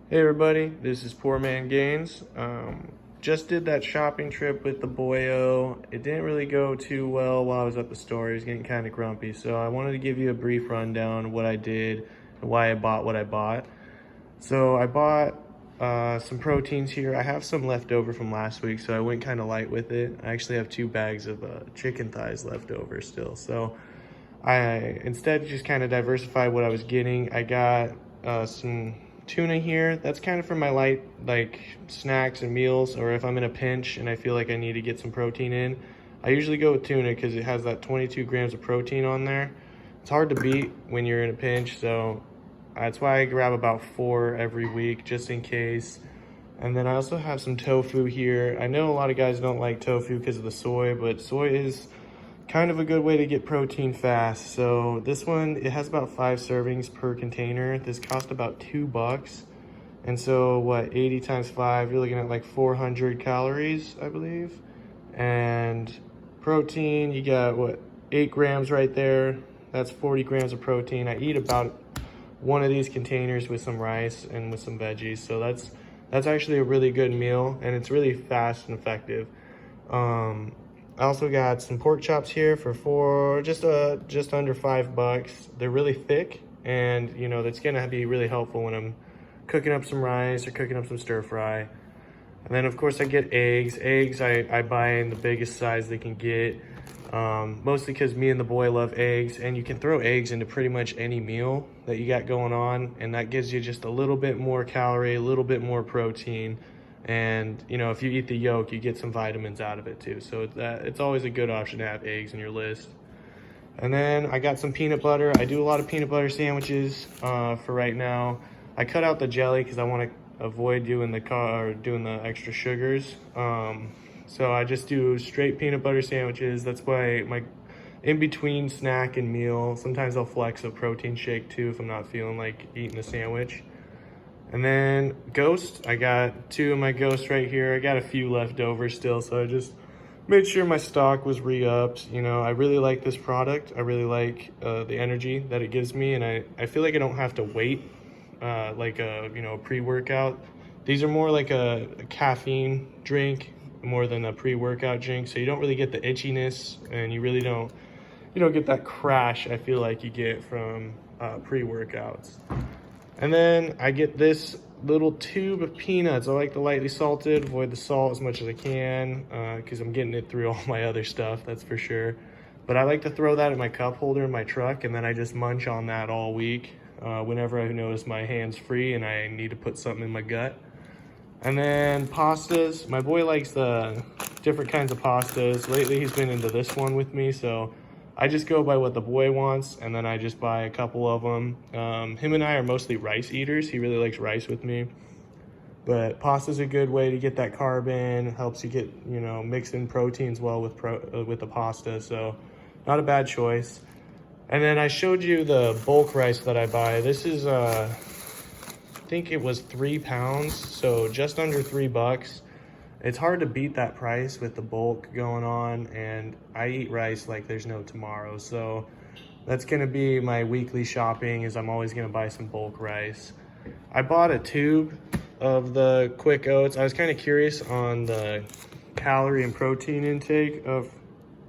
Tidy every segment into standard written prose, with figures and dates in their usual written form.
Hey everybody, this is Poor Man Gainz. Just did that shopping trip with the boyo. It didn't really go too well while I was at the store. He was getting kind of grumpy. So I wanted to give you a brief rundown of what I did and why I bought what I bought. So I bought some proteins here. I have some left over from last week, so I went kind of light with it. I actually have 2 bags of chicken thighs left over still. So I instead just kind of diversified what I was getting. I got some tuna here. That's kind of for my light snacks and meals, or if I'm in a pinch and I feel like I need to get some protein in. I usually go with tuna because it has that 22 grams of protein on there. It's hard to beat when you're in a pinch, so that's why I grab about 4 every week just in case. And then I also have some tofu here. I know a lot of guys don't like tofu because of the soy, but soy is kind of a good way to get protein fast. So this one, it has about 5 servings per container. This cost about $2. And so what, 80 times 5, you're looking at like 400 calories, I believe. And protein, you got what, 8 grams right there. That's 40 grams of protein. I eat about one of these containers with some rice and with some veggies. So that's actually a really good meal, and it's really fast and effective. I also got some pork chops here for just under $5. They're really thick, and you know that's gonna be really helpful when I'm cooking up some rice or cooking up some stir fry. And then of course I get eggs. Eggs I buy in the biggest size they can get, mostly because me and the boy love eggs, and you can throw eggs into pretty much any meal that you got going on, and that gives you just a little bit more calorie, a little bit more protein. And you know, if you eat the yolk, you get some vitamins out of it too. So it's always a good option to have eggs in your list. And then I got some peanut butter. I do a lot of peanut butter sandwiches for right now. I cut out the jelly because I want to avoid doing the extra sugars. So I just do straight peanut butter sandwiches. That's why my in-between snack and meal. Sometimes I'll flex a protein shake too if I'm not feeling like eating a sandwich. And then Ghost, I got 2 of my Ghosts right here. I got a few left over still, so I just made sure my stock was re-upped. You know, I really like this product. I really like the energy that it gives me, and I feel like I don't have to wait like a pre-workout. These are more like a caffeine drink more than a pre-workout drink, so you don't really get the itchiness, and you don't get that crash I feel like you get from pre-workouts. And then I get this little tube of peanuts. I like the lightly salted, avoid the salt as much as I can because I'm getting it through all my other stuff, that's for sure. But I like to throw that in my cup holder in my truck, and then I just munch on that all week whenever I notice my hand's free and I need to put something in my gut. And then pastas. My boy likes the different kinds of pastas. Lately he's been into this one with me, so I just go by what the boy wants, and then I just buy a couple of them. Him and I are mostly rice eaters. He really likes rice with me. But pasta's a good way to get that carb in. It helps you get, mix in proteins well with the pasta. So not a bad choice. And then I showed you the bulk rice that I buy. This is, I think it was 3 pounds, so just under $3. It's hard to beat that price with the bulk going on, and I eat rice like there's no tomorrow. So that's gonna be my weekly shopping, is I'm always gonna buy some bulk rice. I bought a tube of the quick oats. I was kind of curious on the calorie and protein intake of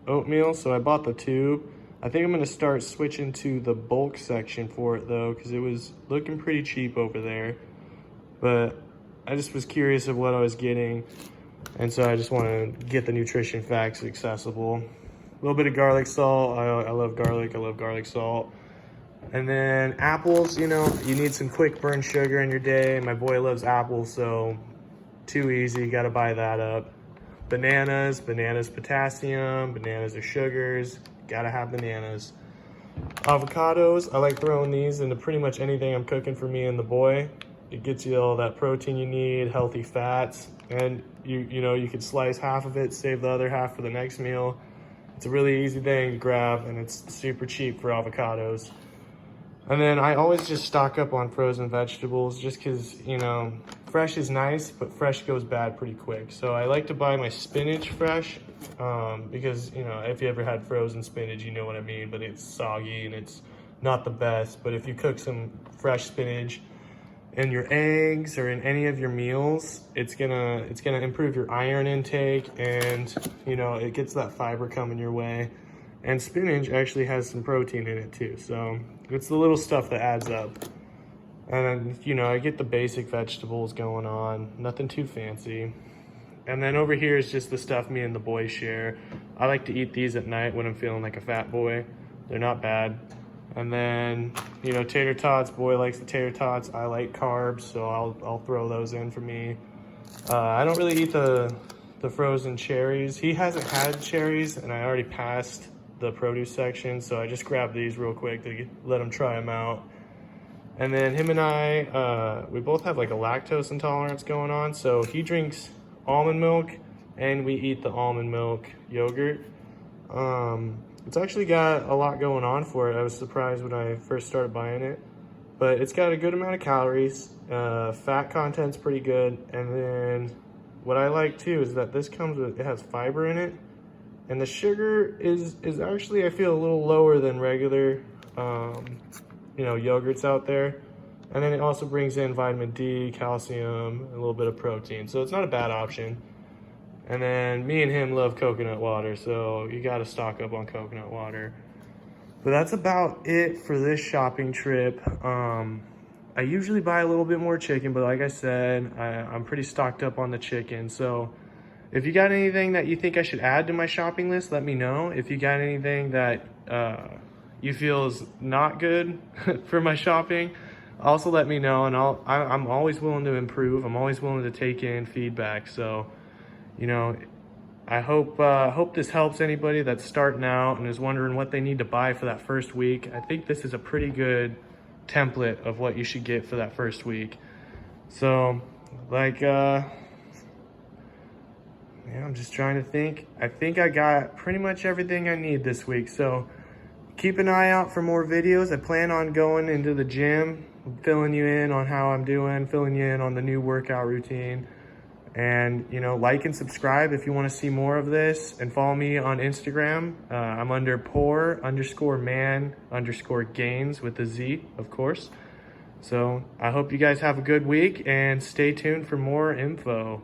oatmeal, so I bought the tube. I think I'm gonna start switching to the bulk section for it though, because it was looking pretty cheap over there. But I just was curious of what I was getting. And so I just want to get the nutrition facts accessible. A little bit of garlic salt. I love garlic. I love garlic salt. And then apples, you need some quick burn sugar in your day. My boy loves apples, so too easy. Got to buy that up. Bananas potassium. Bananas are sugars. Got to have bananas. Avocados. I like throwing these into pretty much anything I'm cooking for me and the boy. It gets you all that protein you need, healthy fats, and you could slice half of it, save the other half for the next meal. It's a really easy thing to grab, and it's super cheap for avocados. And then I always just stock up on frozen vegetables just because, fresh is nice, but fresh goes bad pretty quick. So I like to buy my spinach fresh because, if you ever had frozen spinach, you know what I mean, but it's soggy and it's not the best. But if you cook some fresh spinach, in your eggs or in any of your meals. It's gonna improve your iron intake, and you know, it gets that fiber coming your way. And spinach actually has some protein in it too, so it's the little stuff that adds up. And then, you know, I get the basic vegetables going on, nothing too fancy. And then over here is just the stuff me and the boys share. I like to eat these at night when I'm feeling like a fat boy. They're not bad. And then, you know, tater tots. Boy likes the tater tots. I like carbs, so I'll throw those in for me. I don't really eat the frozen cherries. He hasn't had cherries, and I already passed the produce section, so I just grabbed these real quick to let him try them out. And then him and I, we both have like a lactose intolerance going on, so he drinks almond milk, and we eat the almond milk yogurt. It's actually got a lot going on for it. I was surprised when I first started buying it, but it's got a good amount of calories. Fat content's pretty good, and then what I like too is that this comes with, it has fiber in it, and the sugar is actually, I feel, a little lower than regular, you know, yogurts out there. And then it also brings in vitamin D, calcium, a little bit of protein. So it's not a bad option. And then me and him love coconut water, so you gotta stock up on coconut water. But that's about it for this shopping trip. I usually buy a little bit more chicken, but like I said, I'm pretty stocked up on the chicken. So if you got anything that you think I should add to my shopping list, let me know. If you got anything that you feel is not good for my shopping, also let me know, and I'm always willing to improve. I'm always willing to take in feedback. So, you know, I hope this helps anybody that's starting out and is wondering what they need to buy for that first week. I think this is a pretty good template of what you should get for that first week. So, like, yeah, I'm just trying to think. I think I got pretty much everything I need this week. So keep an eye out for more videos. I plan on going into the gym, filling you in on how I'm doing, filling you in on the new workout routine. And, you know, like and subscribe if you want to see more of this, and follow me on Instagram. I'm under poor_man_gains with a Z, of course. So I hope you guys have a good week, and stay tuned for more info.